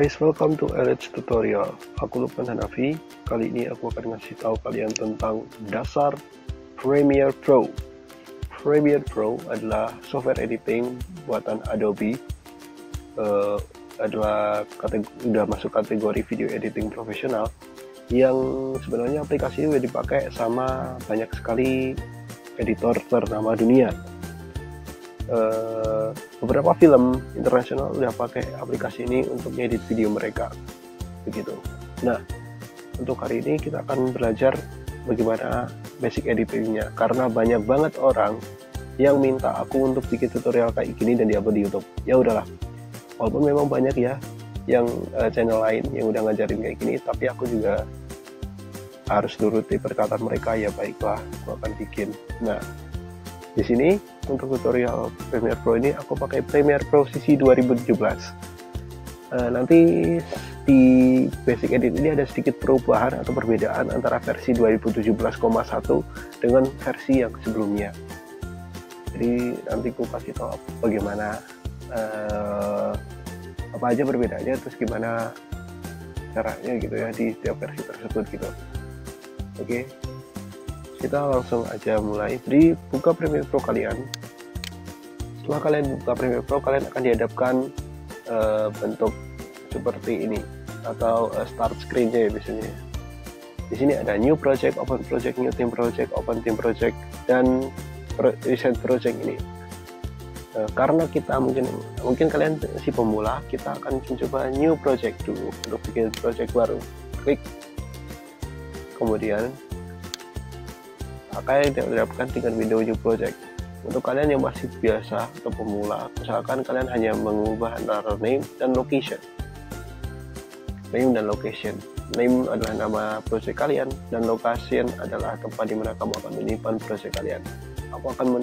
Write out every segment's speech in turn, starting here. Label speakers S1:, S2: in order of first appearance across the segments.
S1: guys, welcome to Elite Tutorial. Aku Lukman Hanafi. Kali ini aku akan ngasih tahu kalian tentang dasar Premiere Pro. Premiere Pro adalah software editing buatan Adobe. Adalah udah masuk kategori video editing profesional yang sebenarnya aplikasi ini udah dipakai sama banyak sekali editor ternama dunia. Beberapa film internasional udah pakai aplikasi ini untuk ngedit video mereka begitu. Nah, untuk hari ini kita akan belajar bagaimana basic editingnya, karena banyak banget orang yang minta aku untuk bikin tutorial kayak gini dan diupload di YouTube. Ya udahlah, walaupun memang banyak ya yang channel lain yang udah ngajarin kayak gini, tapi aku juga harus nuruti perkataan mereka. Ya baiklah, aku akan bikin. Nah, di sini untuk tutorial Premiere Pro ini aku pakai Premiere Pro CC 2017. Nanti di basic edit ini ada sedikit perubahan atau perbedaan antara versi 2017,1 dengan versi yang sebelumnya. Jadi nanti aku kasih tahu bagaimana apa aja perbedaannya, terus gimana caranya gitu ya di setiap versi tersebut gitu. Oke. Kita langsung aja mulai. Jadi buka Premiere Pro kalian. Setelah kalian buka Premiere Pro, kalian akan dihadapkan bentuk seperti ini atau start screen-nya ya biasanya. Di sini ada new project, open project, new team project, open team project, dan reset project ini. Karena kita mungkin kalian si pemula, kita akan mencoba new project dulu untuk bikin project baru. Klik, kemudian kalian dihadapkan dengan window new project. Untuk kalian yang masih biasa atau pemula, misalkan kalian hanya mengubah antara name dan location. Name dan location. Name adalah nama project kalian dan location adalah tempat di mana kamu akan menyimpan project kalian. Aku akan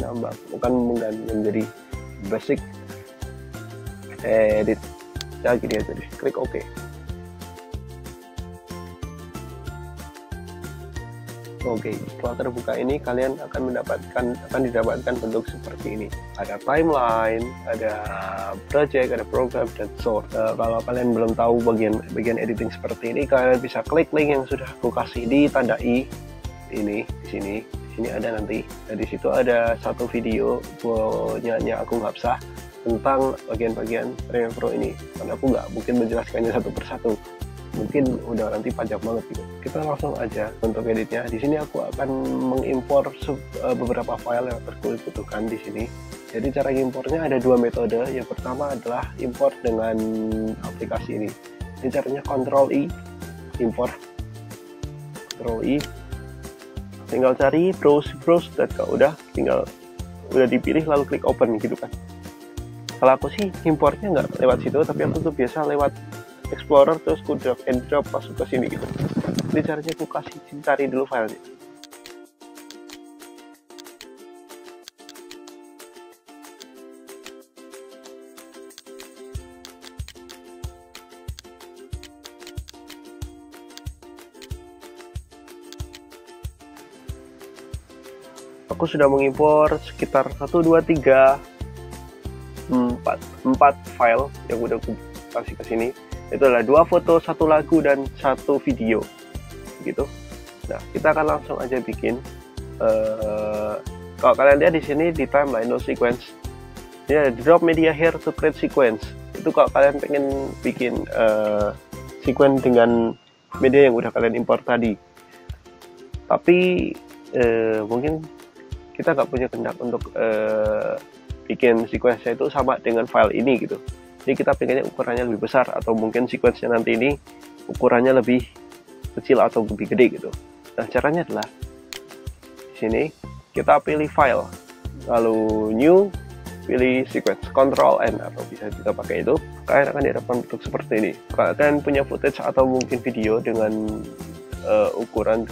S1: mengganti menjadi basic edit. Ya gini aja deh. Klik OK. Oke, setelah terbuka ini kalian akan didapatkan bentuk seperti ini. Ada timeline, ada project, ada program, dan sort. Kalau kalian belum tahu bagian editing seperti ini, kalian bisa klik link yang sudah aku kasih di tanda i ini di sini. Di sini ada nanti. Nah, di situ ada satu video punyanya aku Hapsah tentang bagian-bagian Premiere Pro ini. Karena aku nggak mungkin menjelaskannya satu persatu. Mungkin udah nanti panjang banget gitu. Kita langsung aja untuk editnya. Di sini aku akan mengimpor beberapa file yang aku butuhkan di sini. Jadi cara impornya ada dua metode. Yang pertama adalah import dengan aplikasi ini. Ini caranya Ctrl I, import. Ctrl I. Tinggal cari browse dan kalau udah dipilih lalu klik open gitu kan. Kalau aku sih importnya nggak lewat situ, tapi aku tuh biasa lewat Explorer, terus ku drag and drop masuk ke sini gitu. Jadi caranya aku cari dulu filenya. Aku sudah mengimpor sekitar 1, 2, 3, 4 file yang udah aku kasih ke sini. Itu adalah 2 foto, 1 lagu, dan 1 video gitu. Nah, kita akan langsung aja bikin. Kalau kalian lihat di sini di timeline no sequence, ini ada drop media here to create sequence. Itu kalau kalian pengen bikin sequence dengan media yang udah kalian import tadi. Tapi mungkin kita nggak punya kehendak untuk bikin sequence-nya itu sama dengan file ini gitu. Jadi kita pengennya ukurannya lebih besar, atau mungkin sequence-nya nanti ini ukurannya lebih kecil atau lebih gede gitu. Nah, caranya adalah di sini kita pilih file, lalu new, pilih sequence, Ctrl N, atau bisa kita pakai itu. Kalian akan dihadapkan bentuk seperti ini. Kalau kalian punya footage atau mungkin video dengan ukuran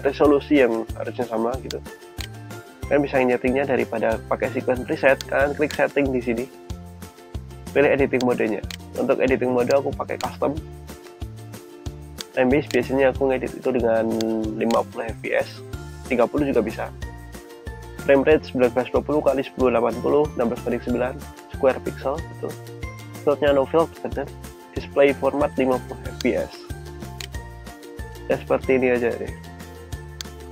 S1: resolusi yang harusnya sama gitu, kalian bisa nyetingnya daripada pakai sequence preset. Kalian klik setting di sini, pilih editing modenya. Untuk editing mode aku pakai custom. Biasanya aku ngedit itu dengan 50 fps, 30 juga bisa. Frame rate 1920 x 1080, 16:9, square pixel gitu. Slotnya no filter, display format 50 fps. Ya seperti ini aja deh.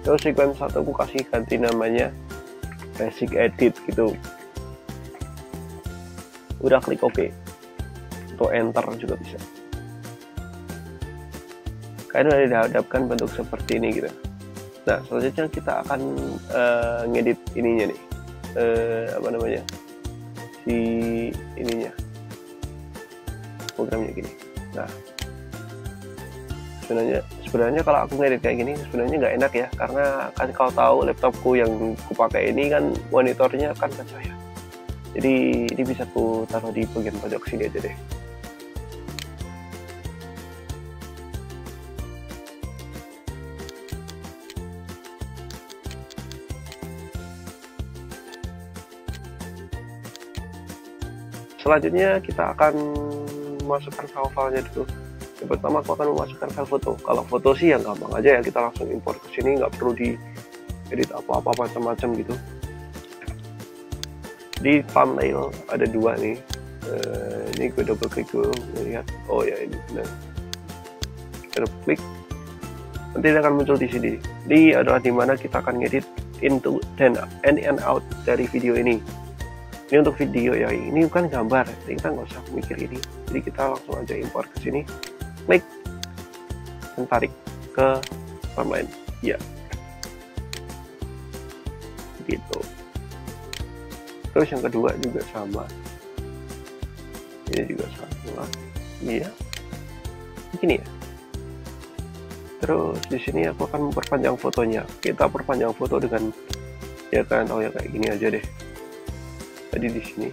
S1: Terus sequence 1 aku kasih ganti namanya basic edit gitu. Udah klik OK atau enter juga bisa. Kalian udah dihadapkan bentuk seperti ini gitu. Nah selanjutnya kita akan ngedit ininya nih, apa namanya, si ininya, programnya gini. Nah sebenarnya kalau aku ngedit kayak gini sebenarnya nggak enak ya, karena kan kau tahu laptopku yang kupakai ini kan monitornya kan saya. Jadi ini bisa ku taruh di bagian pojok sini aja deh. Selanjutnya kita akan masukkan file-filenya dulu. Yang pertama aku akan memasukkan file foto. Kalau foto sih yang gampang aja ya, kita langsung import ke sini, nggak perlu di edit apa-apa macam-macam gitu. Di thumbnail ada dua nih, ini gue double klik dulu melihat, oh ya ini benar. Kita klik, nanti akan muncul di sini. Ini adalah dimana kita akan ngedit into dan and out dari video ini. Ini untuk video ya, ini bukan gambar, jadi kita nggak usah mikir ini. Jadi kita langsung aja import ke sini, klik dan tarik ke timeline, ya, gitu. Terus yang kedua juga sama, ini juga sama, iya, begini ya. Terus di sini aku akan memperpanjang fotonya. Kita perpanjang foto dengan, ya kalian tahu ya, kayak gini aja deh. Jadi di sini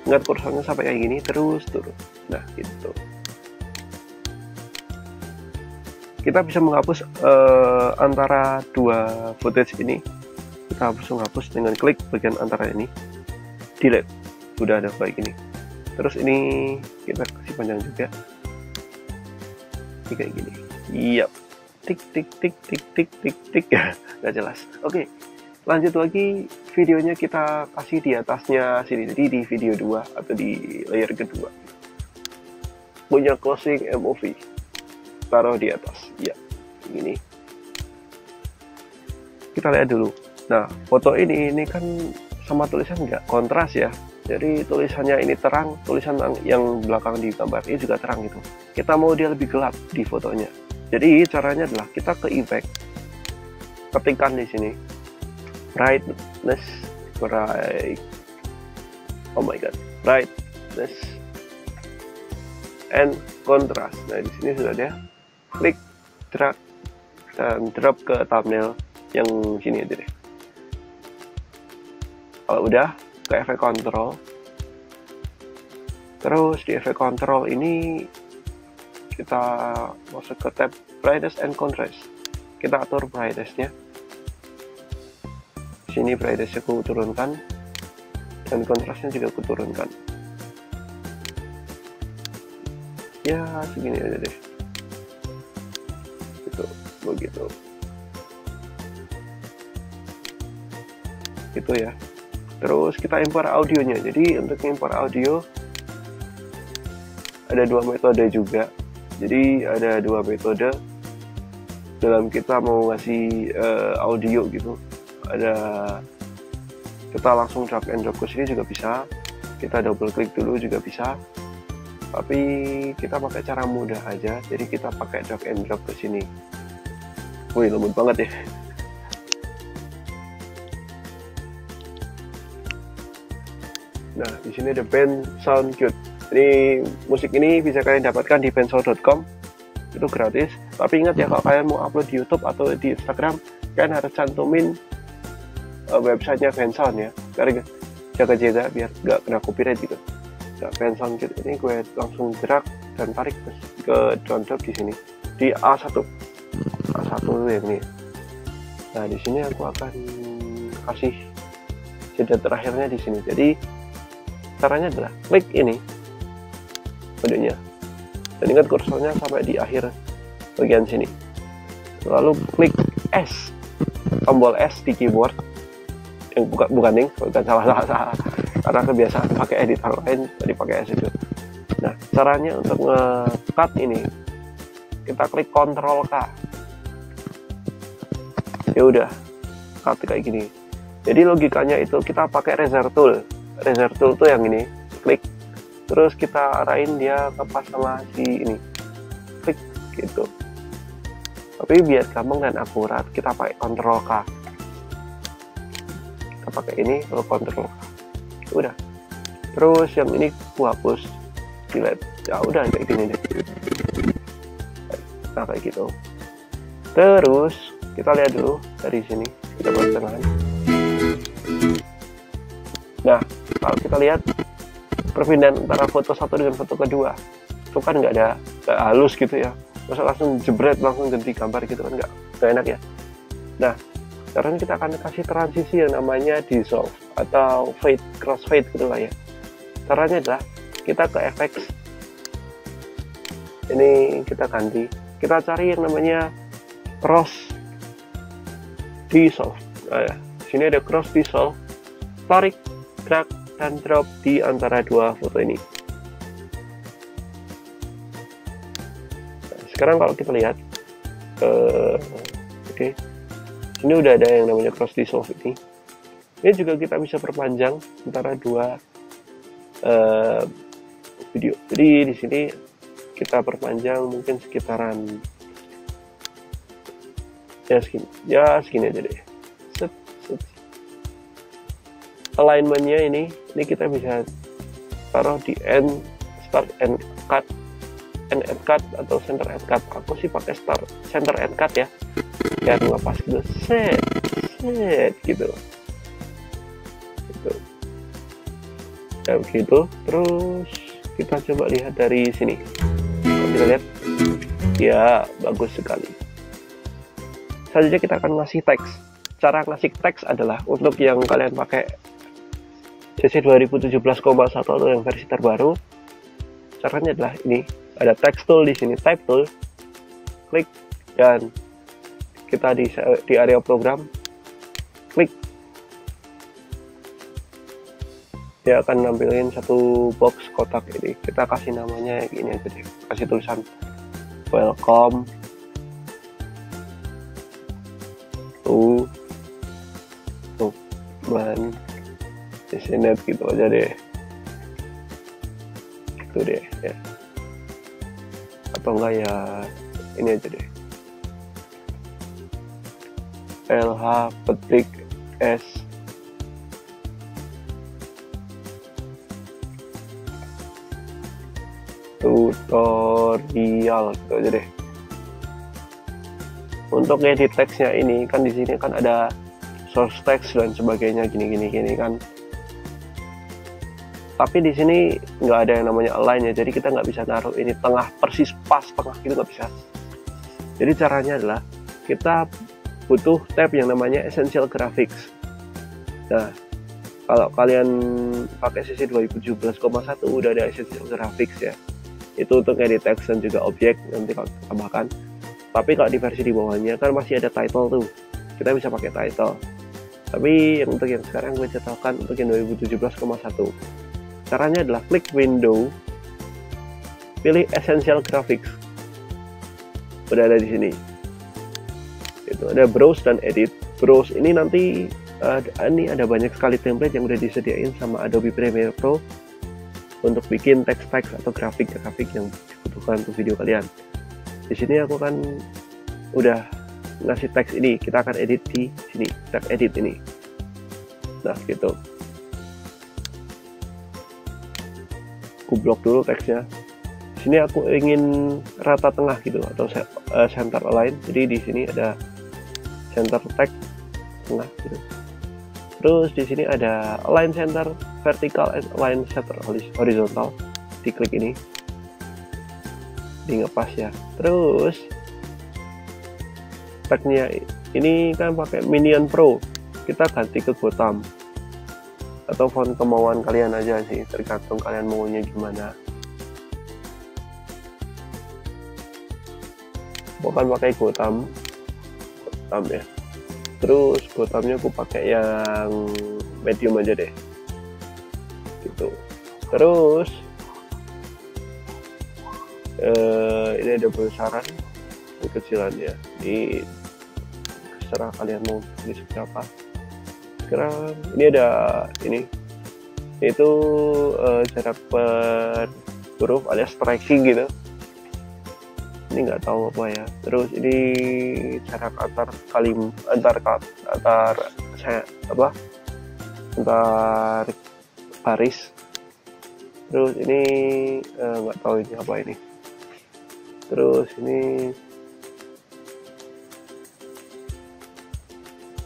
S1: ingat kursornya sampai kayak gini, terus turun. Nah gitu. Kita bisa menghapus antara dua footage ini. Kita langsung hapus dengan klik bagian antara ini, delete. Udah ada baik ini. Terus ini kita kasih panjang juga. Ini kayak gini. Iya. Tik tik tik tik tik tik tik. Nggak jelas. Oke. Lanjut lagi, videonya kita kasih di atasnya sini. Jadi di video 2 atau di layer kedua. Punya closing MOV. Taruh di atas. Ya. Ini. Kita lihat dulu. Nah, foto ini kan sama tulisan nggak kontras ya. Jadi tulisannya ini terang, tulisan yang belakang di gambar ini juga terang gitu. Kita mau dia lebih gelap di fotonya. Jadi caranya adalah kita ke effect, ketikkan di sini brightness, oh my god, brightness and contrast. Nah di sini sudah ada. Klik, drag dan drop ke thumbnail yang sini aja deh. Kalau udah, ke efek control. Terus di efek control ini kita masuk ke tab brightness and contrast. Kita atur brightness-nya. Di sini brightness-nya aku turunkan dan kontrasnya juga aku turunkan. Ya segini aja deh. Gitu, begitu. Gitu ya. Terus kita import audionya. Jadi untuk import audio ada dua metode juga. Jadi ada dua metode dalam kita mau ngasih audio gitu. Ada kita langsung drag and drop ke sini juga bisa. Kita double klik dulu juga bisa. Tapi kita pakai cara mudah aja. Jadi kita pakai drag and drop ke sini. Wih, lembut banget ya. Nah, di sini ada band SoundCloud. Ini musik ini bisa kalian dapatkan di bandsound.com. Itu gratis. Tapi ingat ya, kalau kalian mau upload di YouTube atau di Instagram, kalian harus cantumin websitenya Bandsound ya. Karena jaga-jaga biar nggak kena copyright gitu. Nah, band SoundCloud ini gue langsung drag dan tarik ke download di sini. Di A1 yang ini. Nah, di sini aku akan kasih jeda terakhirnya di sini. Jadi caranya adalah klik ini audionya dan ingat kursornya sampai di akhir bagian sini, lalu klik S, tombol S di keyboard yang bukan salah. karena kebiasaan pakai editor lain jadi pakai Execute. Nah, caranya untuk nge-cut ini kita klik Ctrl K. Ya udah, cut kayak gini. Jadi logikanya itu kita pakai Razor Tool. Razor Tool tuh yang ini, klik, terus kita arahin dia ke pas sama si ini, klik gitu. Tapi biar gampang dan akurat, kita pakai Ctrl K. Kita pakai ini, lalu Ctrl K. Udah. Terus yang ini gua hapus, delete. Ya udah kayak gini deh. Nah kayak gitu. Terus kita lihat dulu dari sini, kita pertengahan. Nah, kalau kita lihat perbedaan antara foto satu dengan foto kedua, itu kan nggak halus gitu ya. Masa langsung jebret langsung ganti gambar gitu kan nggak enak ya. Nah, sekarang kita akan kasih transisi yang namanya dissolve atau fade, crossfade gitu lah ya. Caranya adalah kita ke effects, ini kita ganti, kita cari yang namanya cross dissolve. Nah, ya. Sini ada cross dissolve, tarik, drag, dan drop di antara dua foto ini. Sekarang kalau kita lihat, oke, ini udah ada yang namanya cross dissolve ini. Ini juga kita bisa perpanjang antara dua video. Jadi di sini kita perpanjang mungkin sekitaran ya segini aja deh. Set. Alignmentnya ini kita bisa taruh di end, start and cut. End cut atau center end cut. Aku sih pakai start center end cut ya, biar nggak pas gitu, set gitu. Ya begitu. Terus kita coba lihat dari sini. Kalau kita lihat, ya bagus sekali. Selanjutnya kita akan ngasih teks. Cara ngasih teks adalah untuk yang kalian pakai CC 2017,1 atau yang versi terbaru. Caranya adalah ini. Ada text tool di sini, type tool, klik, dan kita di area program, klik, dia akan nampilin satu box kotak ini. Kita kasih namanya gini aja deh, kasih tulisan welcome to Tuban Net gitu aja deh, gitu deh ya. Atau enggak ya ini aja deh, LH petik S tutorial gitu aja deh. Untuk edit teksnya ini kan di sini kan ada source text dan sebagainya gini kan. Tapi di sini nggak ada yang namanya align ya, jadi kita nggak bisa naruh ini tengah persis pas tengah gitu, nggak bisa. Jadi caranya adalah kita butuh tab yang namanya Essential Graphics. Nah, kalau kalian pakai CC 2017,1 udah ada Essential Graphics ya. Itu untuk edit text dan juga objek, nanti kalau tambahkan. Tapi kalau di versi di bawahnya kan masih ada title tuh, kita bisa pakai title. Tapi untuk yang sekarang gue cetakkan untuk yang 2017,1. Caranya adalah klik window, pilih Essential Graphics. Udah ada di sini. Itu ada browse dan edit. Browse ini nanti ini ada banyak sekali template yang udah disediain sama Adobe Premiere Pro untuk bikin teks-teks atau grafik-grafik yang dibutuhkan untuk video kalian. Di sini aku kan udah ngasih teks ini, kita akan edit di sini, kita edit ini. Nah, gitu. Aku blok dulu teksnya. Di sini aku ingin rata tengah gitu atau center align. Jadi di sini ada center text tengah gitu. Terus di sini ada align center vertical and align center horizontal. Diklik ini. Di ngepas ya. Terus tagnya ini kan pakai Minion Pro. Kita ganti ke Gotham. Atau font kemauan kalian aja sih, tergantung kalian maunya gimana. Bukan pakai Gotham ya. Terus Gothamnya aku pakai yang medium aja deh. gitu. Terus ini ada besaran kekecilannya, ini terserah kalian mau tulis berapa. Sekarang ini ada ini, itu jarak per huruf alias striking gitu, ini nggak tahu apa ya. Terus ini jarak antar baris. Terus ini nggak tahu ini apa ini. Terus ini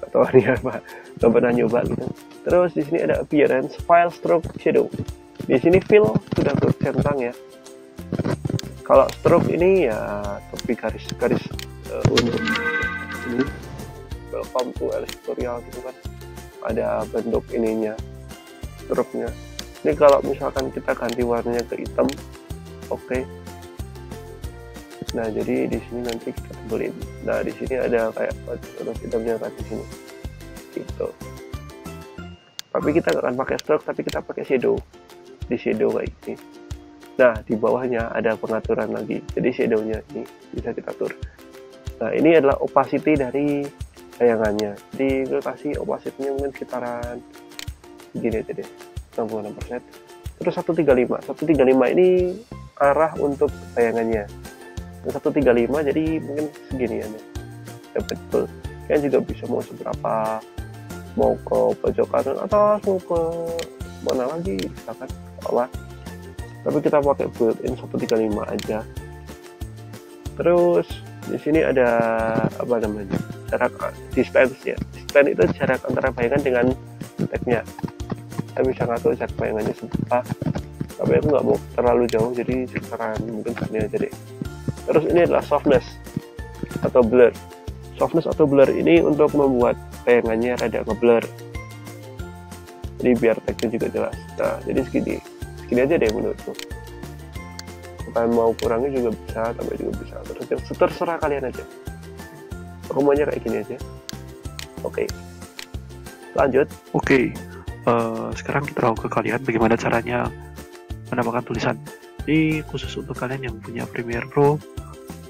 S1: nggak tahu ini apa, nggak pernah nyoba gitu. Terus di sini ada appearance, file, stroke, shadow. Di sini fill sudah tercentang ya. Kalau stroke ini ya tapi garis-garis untuk ini welcome to Alice tutorial gitu kan, ada bentuk ininya, stroke-nya. Ini kalau misalkan kita ganti warnanya ke hitam, oke. Nah jadi di sini nanti kita tebelin. Nah di sini ada kayak terus hitamnya kan di sini gitu. Tapi kita nggak akan pakai stroke, tapi kita pakai shadow. Di shadow kayak gini. Nah di bawahnya ada pengaturan lagi, jadi shadownya ini bisa kita atur. Nah ini adalah opacity dari bayangannya, jadi gue kasih opacity-nya mungkin sekitaran gini aja deh, 66%. Terus 135 ini arah untuk bayangannya, 135 jadi mungkin segini ya, betul. Kalian juga bisa mau seberapa, mau ke pojok kanan atas, mau ke mana lagi silakan, apa. Tapi kita pakai built-in 135 aja. Terus di sini ada apa namanya, jarak distance ya. Distance itu jarak antara bayangan dengan tagnya. Kita bisa ngatur jarak bayangannya seberapa. Tapi aku nggak mau terlalu jauh, jadi sekitaran mungkin segini aja deh. Terus ini adalah softness atau blur. Softness atau blur ini untuk membuat bayangannya rada ngeblur. Jadi biar tagnya juga jelas. Nah jadi segini aja deh menurutku. Kalian mau kurangi juga bisa, tambah juga bisa, terserah kalian aja. Aku maunya kayak gini aja. Oke. Lanjut.
S2: Oke. Sekarang kita tahu ke kalian bagaimana caranya menambahkan tulisan. Ini khusus untuk kalian yang punya Premiere Pro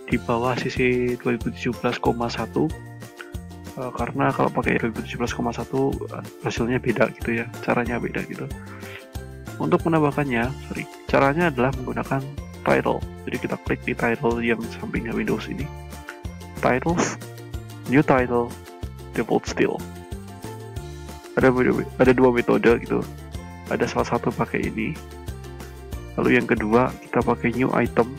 S2: di bawah CC 2017,1. Karena kalau pakai 2017,1 hasilnya beda gitu ya, caranya beda gitu. Untuk menambahkannya, caranya adalah menggunakan title. Jadi kita klik di title yang sampingnya Windows ini. Titles, new title, default style. Ada dua metode gitu. Ada salah satu pakai ini. Lalu yang kedua kita pakai new item.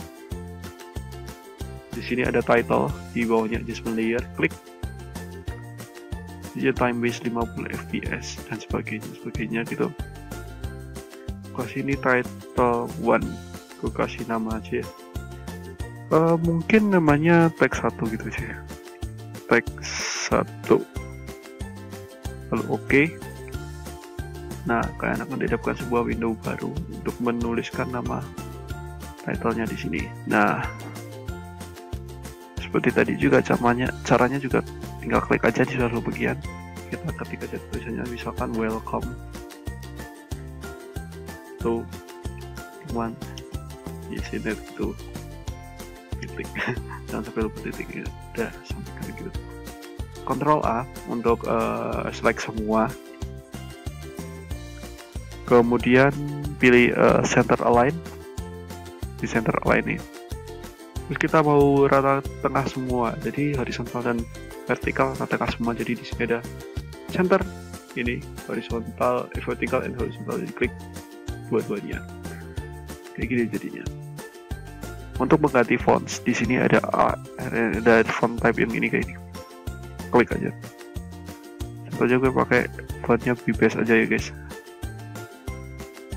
S2: Di sini ada title, di bawahnya adjustment layer, klik. Dia time base 50 fps dan sebagainya gitu. Kasih ini title 1, gue kasih nama aja ya. Mungkin namanya tag 1 gitu sih, tag 1, lalu oke. Nah kalian akan didapatkan sebuah window baru untuk menuliskan nama titlenya di sini. Nah seperti tadi juga caranya juga tinggal klik aja di suatu bagian, kita ketik aja tulisannya, misalkan welcome to one internet gitu, titik. Jangan sampai lupa titik ya. Udah sampai kayak gitu. Ctrl A untuk select semua. Kemudian pilih center align. Di center align ini. Terus kita mau rata tengah semua. Jadi horizontal dan vertikal rata tengah semua. Jadi di sini ada center ini horizontal, vertical and horizontal. Jadi klik dua-duanya. Kayak gini jadinya. Untuk mengganti fonts, di sini ada font type yang ini kayak ini. Klik aja. Contohnya gue pakai fontnya Bebas aja ya guys.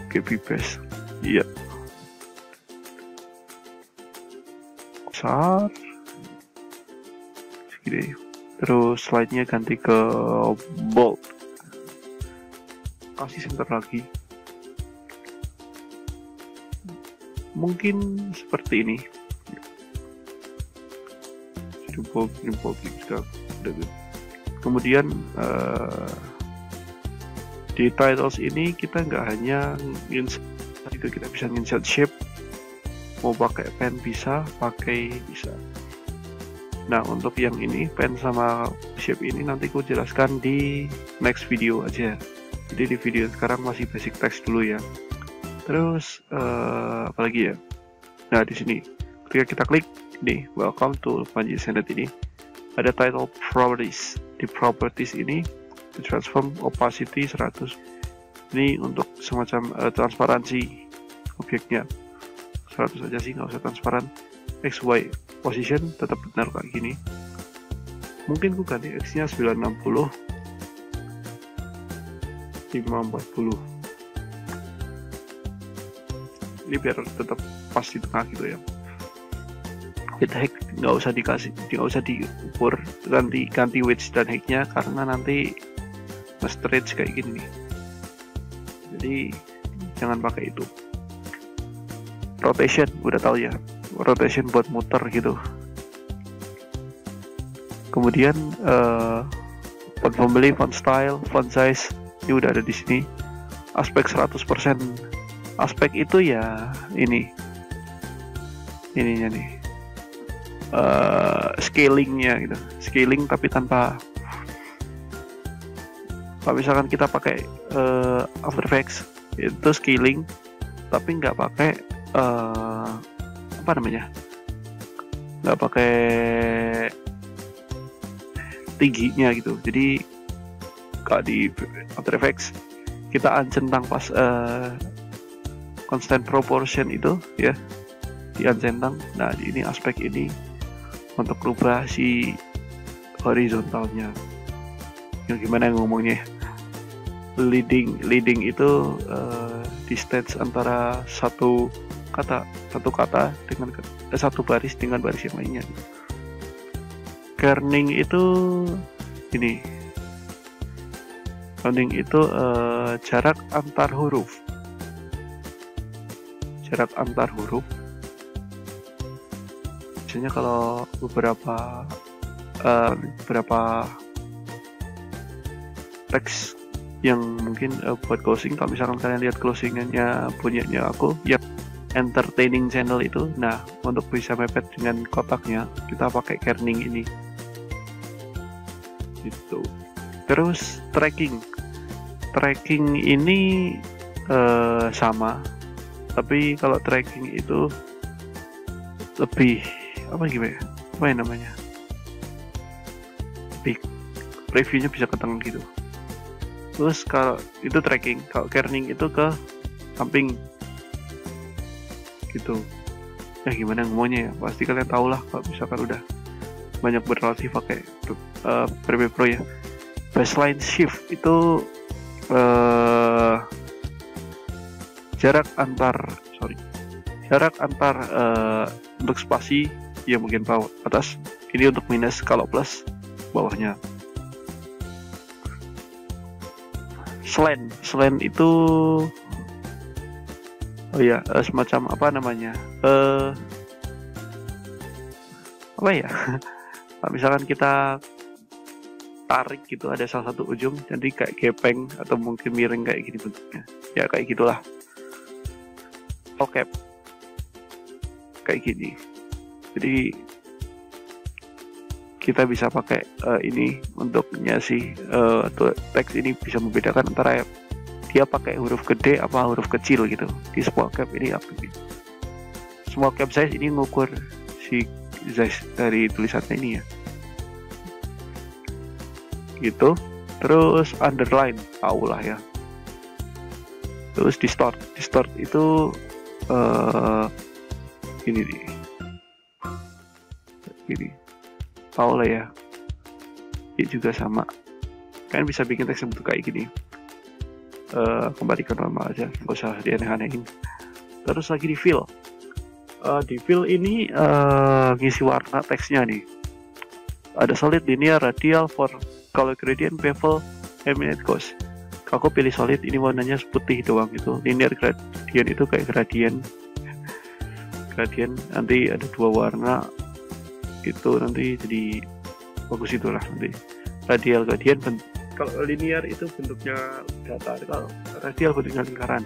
S2: Oke, Bebas. Iya. Besar. Segini. Terus slide-nya ganti ke bold. Kasih center lagi. Mungkin seperti ini. Kemudian Di titles ini kita nggak hanya insert itu, kita bisa insert shape, mau pakai pen bisa, pakai bisa. Nah untuk yang ini pen sama shape ini nanti aku jelaskan di next video aja. Jadi di video sekarang masih basic text dulu ya. Terus apalagi ya? Nah di sini ketika kita klik ini welcome to Panji Sendet ini ada title properties. Di properties ini di transform opacity 100, ini untuk semacam transparansi objeknya 100 aja sih, nggak usah transparan. XY position tetap benar kayak gini, mungkin ku ganti X nya 960 540, ini biar tetap pas di tengah gitu ya. Kita height nggak usah diukur, ganti width dan height-nya karena nanti stretch kayak gini nih, jadi jangan pakai itu. Rotation udah tahu ya, rotation buat muter gitu. Kemudian font family, font style, font size ini udah ada di sini. Aspek 100%, aspek itu ya ininya nih, scalingnya gitu, scaling tapi tanpa. Kalau misalkan kita pakai After Effects itu scaling tapi nggak pakai nggak pakai tingginya gitu. Jadi kalau di After Effects kita uncentang pas constant proportion itu ya, di uncentang. Nah ini aspek ini untuk rubah si horizontalnya. Yang gimana ngomongnya? Leading itu distance antara satu kata dengan satu baris dengan baris yang lainnya. Kerning itu ini, kerning itu jarak antar huruf. Biasanya kalau beberapa teks yang mungkin buat closing, kalau misalkan kalian lihat closingannya punyanya aku yang entertaining channel itu, nah untuk bisa mepet dengan kotaknya kita pakai kerning ini gitu. Terus tracking ini sama, tapi kalau tracking itu lebih apa namanya, lebih previewnya bisa ke tengah gitu. Terus kalau itu tracking, kalau kerning itu ke samping gitu. Ya gimana ngomongnya ya, pasti kalian tahu lah kalau misalkan udah banyak berlatih pakai Premiere Pro ya. Baseline shift itu jarak antar untuk spasi ya, mungkin bawah atas, ini untuk minus, kalau plus bawahnya. Slant itu semacam apa namanya, kalau misalkan kita tarik gitu, ada salah satu ujung jadi kayak gepeng atau mungkin miring kayak gini bentuknya ya, kayak gitulah. Cap kayak gini, jadi kita bisa pakai ini untuk nyasi teks ini, bisa membedakan antara dia pakai huruf gede apa huruf kecil gitu. Di small cap ini small cap size ini ngukur si size dari tulisannya ini ya gitu. Terus underline tahu lah ya. Terus distort itu ini nih, gini tahu lah ya, ini juga sama, kalian bisa bikin teks bentuk kayak gini. Kembali ke normal aja, nggak usah dianeh-anehin. Terus lagi di fill, ini ngisi warna teksnya nih. Ada solid, linear, radial, for color gradient, bevel, eminent ghost. Aku pilih solid, ini warnanya putih doang gitu. Linear gradient itu kayak gradient nanti ada dua warna itu, nanti jadi bagus itulah. Nanti radial gradient Kalau linear itu bentuknya datar, kalau radial bentuknya lingkaran.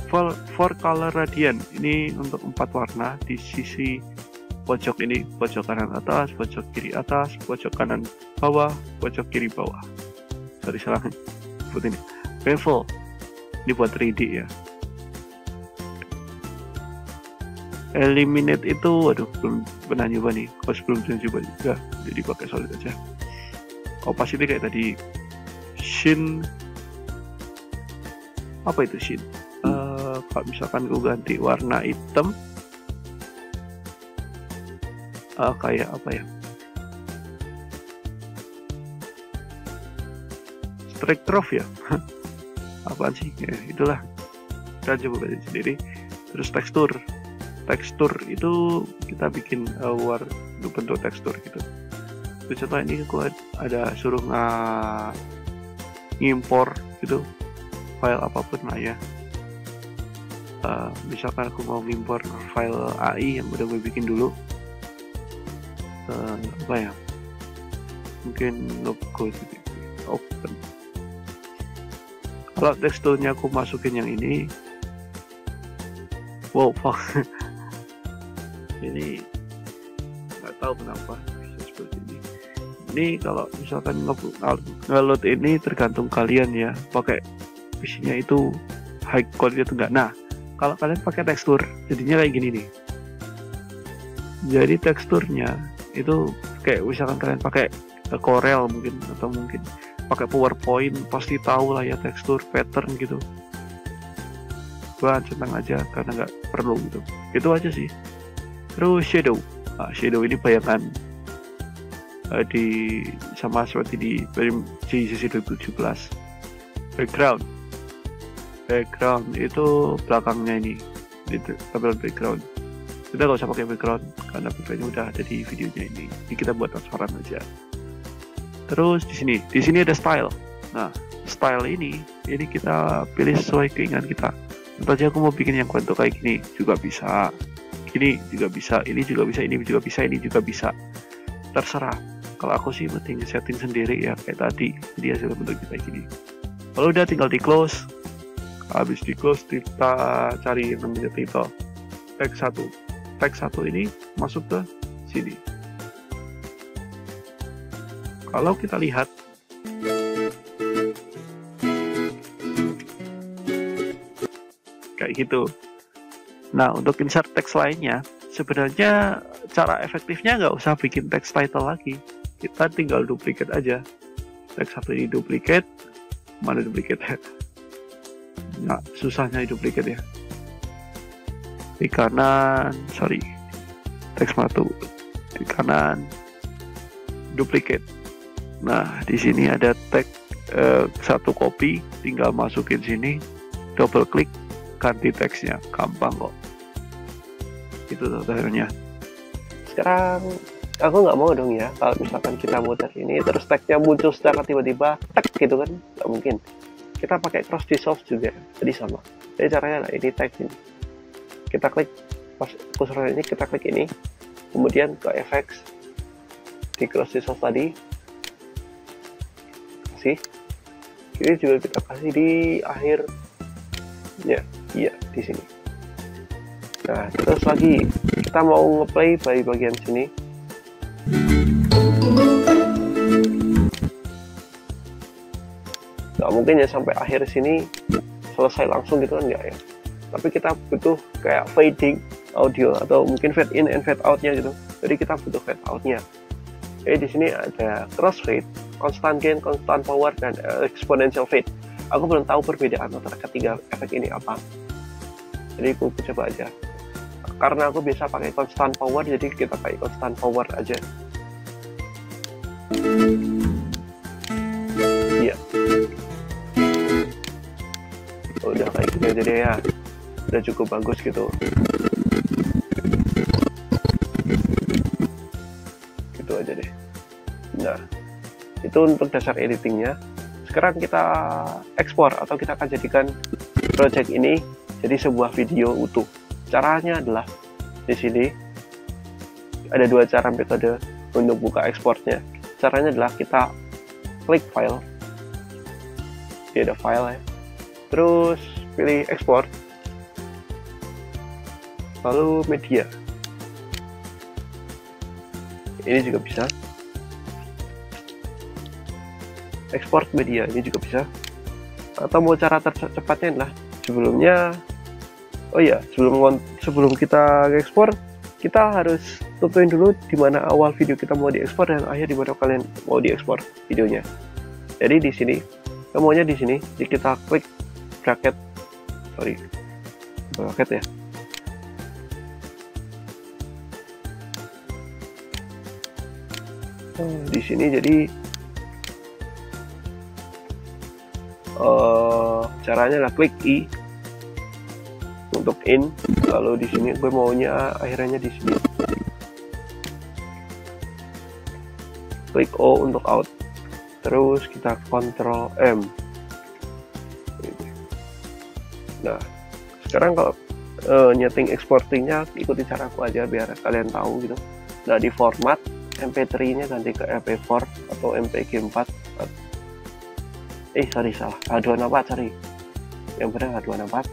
S2: For color radian ini untuk 4 warna di sisi pojok ini, pojok kanan atas, pojok kiri atas, pojok kanan bawah, pojok kiri bawah. Sorry, salah buat ini. Bevel ini buat 3D ya. Eliminate itu, waduh, belum pernah nyoba nih. Kalau belum coba juga, jadi pakai solid aja. Opacity kayak tadi. Sheen, apa itu sheen? Kalau misalkan gue ganti warna hitam, kayak apa ya? Strike Trough ya? Apaan sih? Ya, itulah. Kita coba ganti sendiri. Terus tekstur itu kita bikin bentuk tekstur gitu. Contoh ini aku ada suruh ngimpor gitu file apapun lah ya. Misalkan aku mau ngimpor file AI yang udah gue bikin dulu, apa ya, mungkin logo gitu. Open. Kalau teksturnya aku masukin yang ini, wow, fuck. Ini nggak tahu kenapa bisa seperti ini. Ini kalau misalkan ngeload ini tergantung kalian ya, pakai PC-nya itu high quality atau enggak. Nah, kalau kalian pakai tekstur, jadinya kayak gini nih. Jadi teksturnya itu kayak misalkan kalian pakai Corel mungkin, atau mungkin pakai PowerPoint, pasti tahu lah ya tekstur pattern gitu. Gua centang aja karena nggak perlu gitu. Itu aja sih. Terus shadow. Shadow ini bayangan sama seperti di sisi 2017. Background itu belakangnya ini tabel background. Kita nggak usah pakai background karena backgroundnya udah ada di videonya ini. Jadi kita buat transparan aja. Terus di sini ada style. Nah, style ini kita pilih sesuai keinginan kita. Tentu aja aku mau bikin yang bentuk kayak gini juga bisa. Ini juga bisa, ini juga bisa, ini juga bisa, ini juga bisa. Terserah. Kalau aku sih penting setting sendiri ya kayak tadi. Jadi hasil bentuknya kayak gini. Kalau udah tinggal di close. Habis di close kita cari yang namanya title. Tag 1 ini masuk ke sini. Kalau kita lihat kayak gitu. Nah, untuk insert teks lainnya, sebenarnya cara efektifnya nggak usah bikin teks title lagi. Kita tinggal duplicate aja. Teks 1 ini duplicate. Mana duplicate? Nah, susahnya duplicate ya. Di kanan, teks 1 di kanan, duplicate. Nah, di sini ada tag 1 copy, tinggal masukin sini, double klik, ganti teksnya, gampang kok. Itu tutorialnya.
S1: Sekarang aku nggak mau dong ya kalau misalkan kita muter ini terus tagnya muncul secara tiba-tiba tag gitu kan, nggak mungkin. Kita pakai cross dissolve juga, jadi sama. Jadi caranya lah, ini tag ini. Kita klik pas kursor ini, kita klik ini, kemudian ke effects di cross dissolve tadi. Ini juga kita kasih di akhir ya, iya di sini. Nah, terus lagi kita mau ngeplay dari bagian sini. Nggak mungkin ya sampai akhir sini selesai langsung gitu kan, nggak ya. Tapi kita butuh kayak fading audio atau mungkin fade in and fade outnya gitu. Jadi kita butuh fade outnya. Jadi di sini ada crossfade, constant gain, constant power, dan exponential fade. Aku belum tahu perbedaan antara ketiga efek ini apa. Jadi aku coba aja. Karena aku biasa pakai constant power, jadi kita pakai constant power aja. Iya. Udah kayak gitu aja deh ya. Udah cukup bagus gitu. Gitu aja deh. Nah, itu untuk dasar editingnya. Sekarang kita ekspor atau kita akan jadikan project ini jadi sebuah video utuh. Caranya adalah di sini ada 2 cara metode untuk buka ekspornya. Caranya adalah kita klik file, Ini ada file ya. Terus pilih export, lalu media. Ini juga bisa. Export media ini juga bisa. Atau mau cara tercepatnya adalah sebelumnya, oh ya, sebelum kita ekspor, kita harus tentuin dulu di mana awal video kita mau diekspor dan akhir di mana kalian mau diekspor videonya. Jadi di sini, maunya di sini, jadi kita klik bracket ya. Di sini jadi caranya lah klik I untuk in, lalu di sini gue maunya akhirnya di sini. Klik O untuk out. Terus kita Ctrl M. Nah, sekarang kalau nyeting exportingnya ikuti caraku aja biar kalian tahu gitu. Nah, di format MP3-nya ganti ke MP4 atau MPG4. Salah. H264, sorry. Yang benar H264.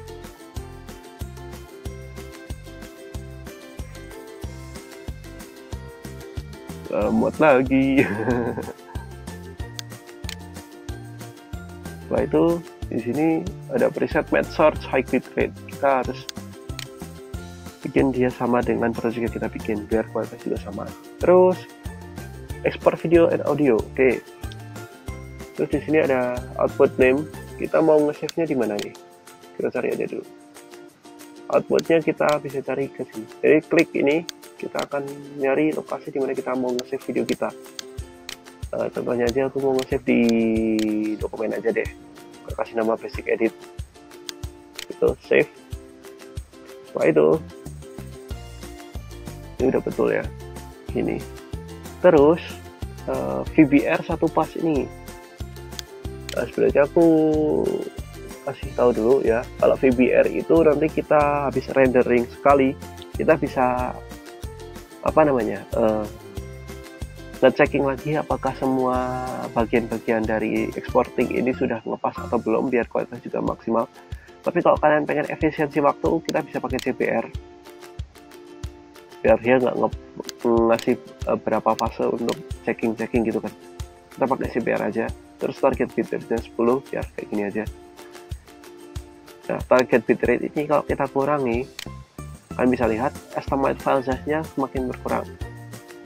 S1: Muat lagi. Setelah itu di sini ada preset match source high bitrate. Kita harus bikin dia sama dengan project yang kita bikin biar kualitas juga sama. Terus export video and audio. Oke. Terus di sini ada output name. Kita mau nge-save-nya di mana nih? Kita cari aja dulu. Outputnya kita bisa cari ke sini. Jadi klik ini, kita akan nyari lokasi di mana kita mau nge-save video kita. Contohnya aja aku mau nge-save di dokumen aja deh. Kita kasih nama basic edit. Itu save. Setelah itu, ini udah betul ya. Ini. Terus VBR satu pas ini. Nah, sebenarnya aku kasih tahu dulu ya, kalau VBR itu nanti kita habis rendering sekali, kita bisa ngechecking lagi apakah semua bagian-bagian dari exporting ini sudah ngepas atau belum biar kualitas juga maksimal. Tapi kalau kalian pengen efisiensi waktu, kita bisa pakai CBR biar dia nggak ngasih berapa fase untuk checking gitu kan. Kita pakai CBR aja. Terus target bitrate-nya 10 biar kayak gini aja. Nah, target bitrate ini kalau kita kurangi, kalian bisa lihat estimate file size-nya semakin berkurang.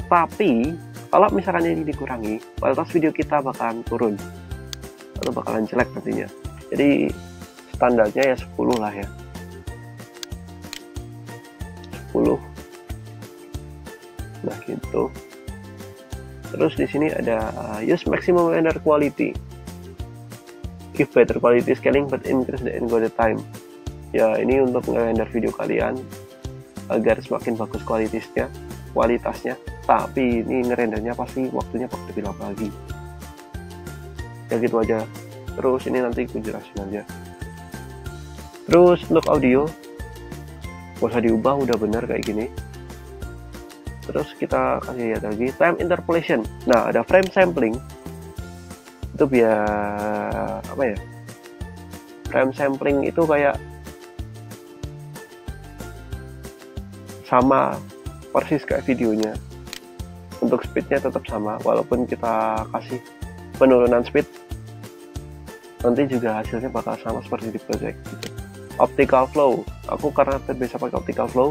S1: Tapi kalau misalkan ini dikurangi, kualitas video kita bakalan turun atau bakalan jelek nantinya. Jadi standarnya ya 10 lah ya. 10. Nah gitu. Terus di sini ada use maximum render quality, give better quality scaling but increase the encoded time. Ya, ini untuk nge-render video kalian agar semakin bagus kualitasnya. Tapi ini ngerendernya pasti waktunya lebih lama lagi. Ya gitu aja. Terus ini nanti aku jelasin aja. Terus untuk audio, gak usah diubah, udah bener kayak gini. Terus kita kasih lihat lagi time interpolation. Nah, ada frame sampling. Itu biar apa ya? Frame sampling itu kayak sama persis kayak videonya. Untuk speednya tetap sama, walaupun kita kasih penurunan speed, nanti juga hasilnya bakal sama seperti di project. Gitu. Optical flow. Aku karena terbiasa pakai optical flow,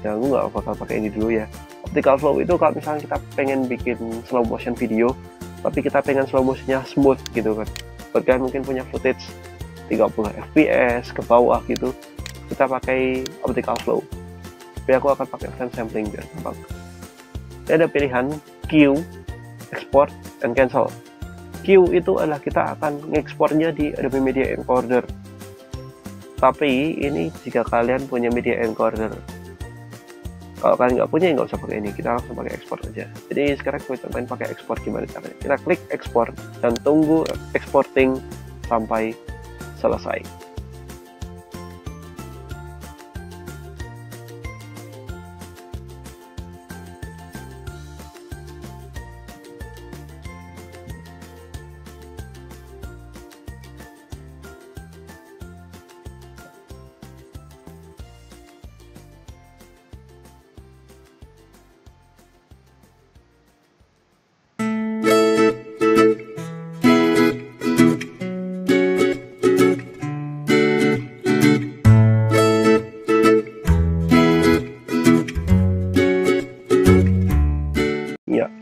S1: ya aku nggak bakal pakai ini dulu ya. Optical flow itu kalau misalnya kita pengen bikin slow motion video, tapi kita pengen slow motionnya smooth gitu kan. Bahkan mungkin punya footage 30 fps ke bawah gitu, kita pakai optical flow. Tapi aku akan pakai frame sampling biar gampang. Ini ada pilihan queue, export, and cancel. Queue itu adalah kita akan ngekspornya di Adobe Media Encoder. Tapi ini jika kalian punya Media Encoder. Kalau kalian nggak punya, nggak usah pakai ini. Kita langsung pakai export aja. Jadi sekarang kita cobain pakai export gimana caranya. Kita klik export dan tunggu exporting sampai selesai.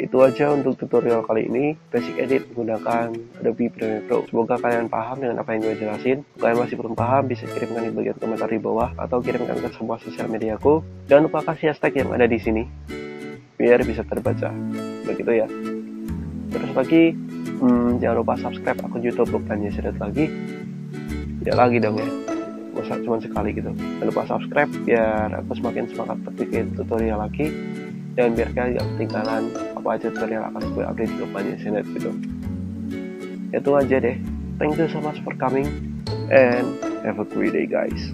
S1: Itu aja untuk tutorial kali ini, basic edit menggunakan Adobe Premiere Pro. Semoga kalian paham dengan apa yang gue jelasin. Kalau kalian masih belum paham, bisa kirimkan di bagian komentar di bawah atau kirimkan ke semua sosial mediaku. Jangan lupa kasih hashtag yang ada di sini biar bisa terbaca. Begitu ya. Terus lagi, jangan lupa subscribe akun YouTube Lukman Yesidet lagi. Tidak lagi dong ya, masa cuma sekali gitu. Jangan lupa subscribe biar aku semakin semangat bikin tutorial lagi, dan biar kalian gak ketinggalan apa aja tutorial akan gue update di Lukman Yesidet gitu. Itu aja deh. Thank you so much for coming and have a great day guys.